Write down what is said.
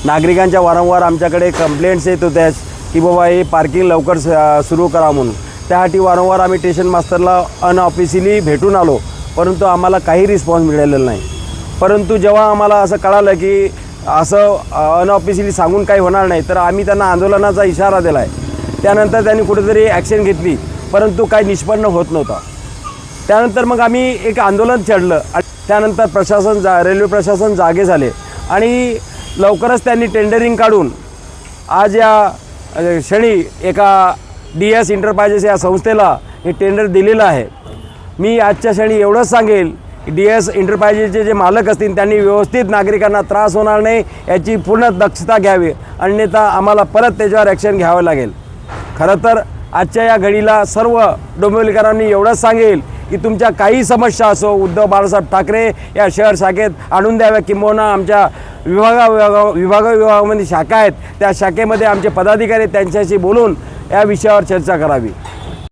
नागरिकांच्या वारंवार आमच्याकडे कंप्लेंट्स येत होत्या की बाबा हे पार्किंग लवकर सुरू करा म्हणून। त्यासाठी वारंवार आम्ही स्टेशन मास्टरला अनऑफिशियली भेटून आलो, परंतु आम्हाला काही रिस्पॉन्स मिळालेला नाही। परंतु जेव्हा आम्हाला असं कळालं की असं अनऑफिशियली सांगून काही होणार नाही, तर आम्ही त्यांना आंदोलनाचा इशारा दिला आहे। त्यानंतर त्यांनी कुठेतरी ॲक्शन घेतली, परंतु काही निष्पन्न होत नव्हता। त्यानंतर मग आम्ही एक आंदोलन छेडलं। त्यानंतर रेल्वे प्रशासन जागे झाले आणि लवकरच त्यांनी टेंडरिंग काढून आज या क्षणी एका DS एंटरप्राइजेस या संस्थेला हे टेंडर दिलेलं आहे। मी आजच्या क्षणी एवढंच सांगेल की DS एंटरप्राइजेसचे जे मालक असतील त्यांनी व्यवस्थित नागरिकांना त्रास होणार नाही याची पूर्ण दक्षता घ्यावी, अन्यथा आम्हाला परत त्याच्यावर ॲक्शन घ्यावं लागेल। खरं तर आजच्या या घडीला सर्व डोंबिवलीकरांनी एवढंच सांगेल की तुमच्या काही समस्या असो उद्धव बाळासाहेब ठाकरे या शहर शाखेत आणून द्याव्या, किंबहुना आमच्या विभागामध्ये शाखा आहेत त्या शाखेमध्ये आमचे पदाधिकारी त्यांच्याशी बोलून या विषयावर चर्चा करावी।